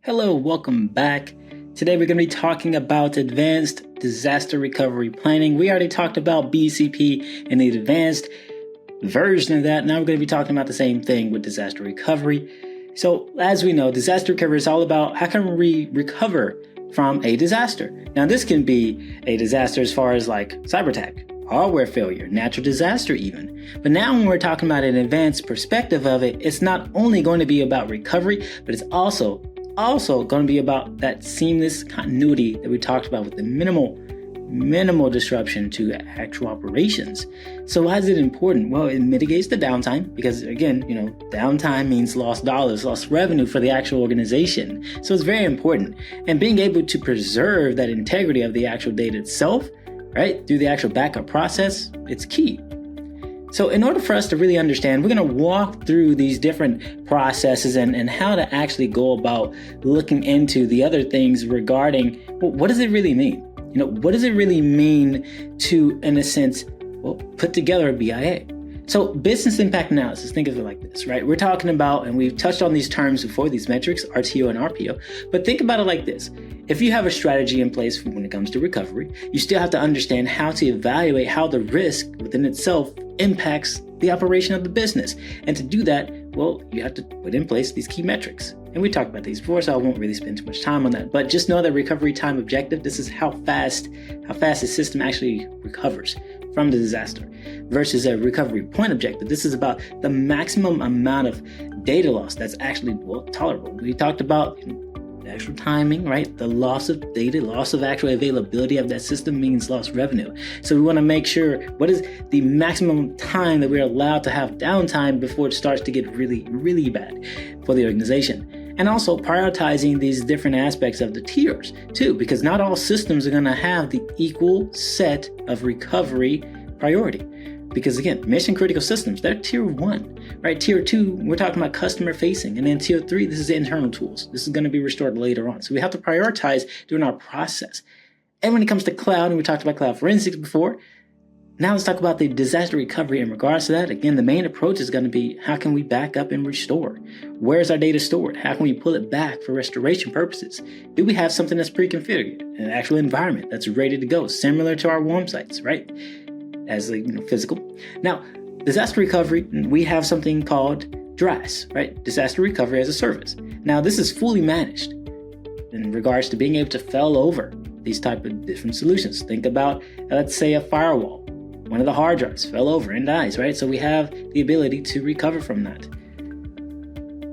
Hello, welcome back. Today we're going to be talking about advanced disaster recovery planning. We already talked about BCP and the advanced version of that. Now we're going to be talking about the same thing with disaster recovery. So as we know, disaster recovery is all about how can we recover from a disaster. Now this can be a disaster as far as like cyber attack, hardware failure, natural disaster even. But now when we're talking about an advanced perspective of it, it's not only going to be about recovery, but it's also going to be about that seamless continuity that we talked about with the minimal disruption to actual operations. So why is it important? Well, it mitigates the downtime because again, downtime means lost dollars, lost revenue for the actual organization. So it's very important. And being able to preserve that integrity of the actual data itself, right, through the actual backup process, it's key. So in order for us to really understand, we're going to walk through these different processes and how to actually go about looking into the other things regarding, well, what does it really mean? What does it really mean to, in a sense, put together a BIA? So business impact analysis, think of it like this, right? We're talking about, and we've touched on these terms before, these metrics, RTO and RPO, but think about it like this. If you have a strategy in place when it comes to recovery, you still have to understand how to evaluate how the risk within itself impacts the operation of the business. And to do that, well, you have to put in place these key metrics. And we talked about these before, so I won't really spend too much time on that. But just know that recovery time objective, this is how fast the system actually recovers from the disaster versus a recovery point objective. This is about the maximum amount of data loss that's actually tolerable. We talked about the actual timing, right? The loss of data, loss of actual availability of that system means lost revenue. So we want to make sure what is the maximum time that we're allowed to have downtime before it starts to get really, really bad for the organization. And also prioritizing these different aspects of the tiers too, because not all systems are going to have the equal set of recovery priority. Because again, mission critical systems, they're tier 1, right? Tier 2, we're talking about customer facing. And then tier 3, this is internal tools. This is going to be restored later on. So we have to prioritize during our process. And when it comes to cloud, and we talked about cloud forensics before, now let's talk about the disaster recovery in regards to that. Again, the main approach is going to be how can we back up and restore? Where's our data stored? How can we pull it back for restoration purposes? Do we have something that's pre-configured, an actual environment that's ready to go, similar to our warm sites, right? As physical. Now, disaster recovery, we have something called DRaaS, right? Disaster recovery as a service. Now, this is fully managed in regards to being able to fail over these type of different solutions. Think about, let's say, a firewall. One of the hard drives fell over and dies, right? So we have the ability to recover from that.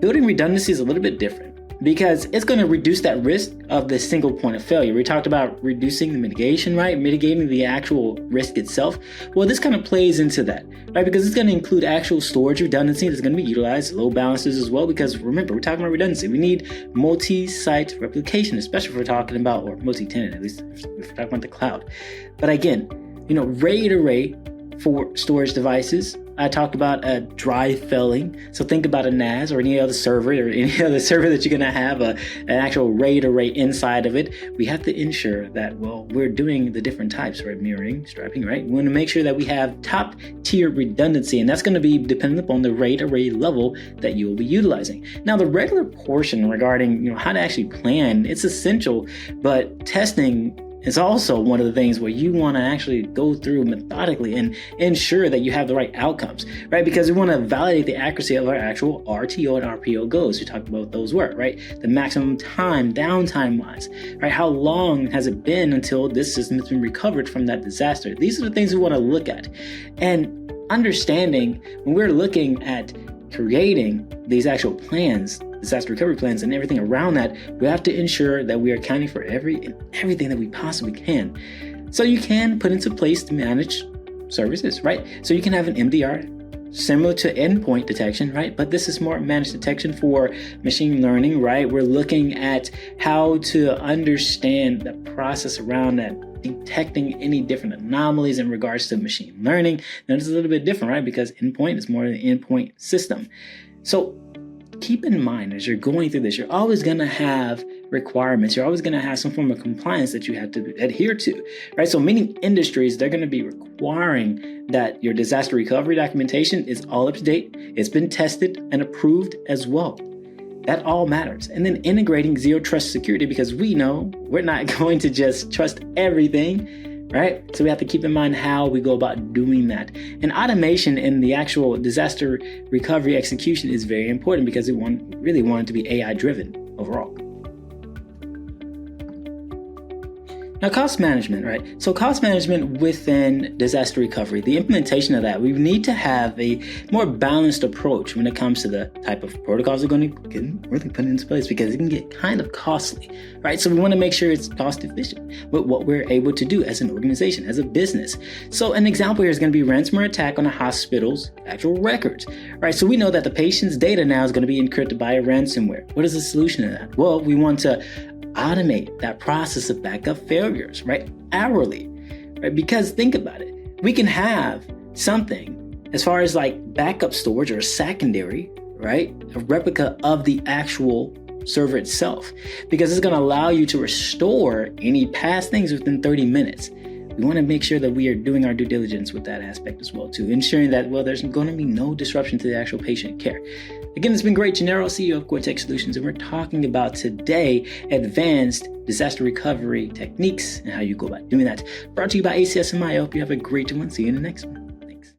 Building redundancy is a little bit different because it's going to reduce that risk of the single point of failure. We talked about reducing the mitigation, right? Mitigating the actual risk itself. Well, this kind of plays into that, right? Because it's going to include actual storage redundancy that's going to be utilized, load balancers as well. Because remember, we're talking about redundancy. We need multi-site replication, especially if we're talking about, or multi-tenant, at least if we're talking about the cloud. But again, RAID array for storage devices. I talked about a drive failing. So think about a NAS or any other server that you're going to have an actual RAID array inside of it. We have to ensure that, we're doing the different types, right? Mirroring, striping, right? We want to make sure that we have top tier redundancy, and that's going to be dependent upon the RAID array level that you will be utilizing. Now, the regular portion regarding, how to actually plan, it's essential, but testing is also one of the things where you want to actually go through methodically and ensure that you have the right outcomes, right? Because we want to validate the accuracy of our actual RTO and RPO goals. We talked about what those were, right? The maximum time, downtime wise, right? How long has it been until this system has been recovered from that disaster? These are the things we want to look at. And understanding when we're looking at creating these actual plans, disaster recovery plans and everything around that, we have to ensure that we are accounting for everything that we possibly can. So you can put into place to manage services, right? So you can have an MDR similar to endpoint detection, right? But this is more managed detection for machine learning, right? We're looking at how to understand the process around that, detecting any different anomalies in regards to machine learning. Now, it's a little bit different, right? Because endpoint is more of an endpoint system. So keep in mind as you're going through this, you're always going to have requirements. You're always going to have some form of compliance that you have to adhere to, right? So many industries, they're going to be requiring that your disaster recovery documentation is all up to date. It's been tested and approved as well. That all matters. And then integrating zero trust security, because we know we're not going to just trust everything, right? So we have to keep in mind how we go about doing that. And automation in the actual disaster recovery execution is very important because we really want it to be AI driven overall. Now, cost management, right? So cost management within disaster recovery, the implementation of that, we need to have a more balanced approach when it comes to the type of protocols we're going to really put into place, because it can get kind of costly, right? So we want to make sure it's cost efficient with what we're able to do as an organization, as a business. So an example here is going to be ransomware attack on a hospital's actual records, right? So we know that the patient's data now is going to be encrypted by a ransomware. What is the solution to that? Well, we want to automate that process of backup failures, right? Hourly, right? Because think about it. We can have something as far as like backup storage or secondary, right? A replica of the actual server itself, because it's going to allow you to restore any past things within 30 minutes. We want to make sure that we are doing our due diligence with that aspect as well, too, ensuring that, well, there's going to be no disruption to the actual patient care. Again, it's been great. Gennaro, CEO of Cortex Solutions, and we're talking about today advanced disaster recovery techniques and how you go about doing that. Brought to you by ACSMI. I hope you have a great one. See you in the next one.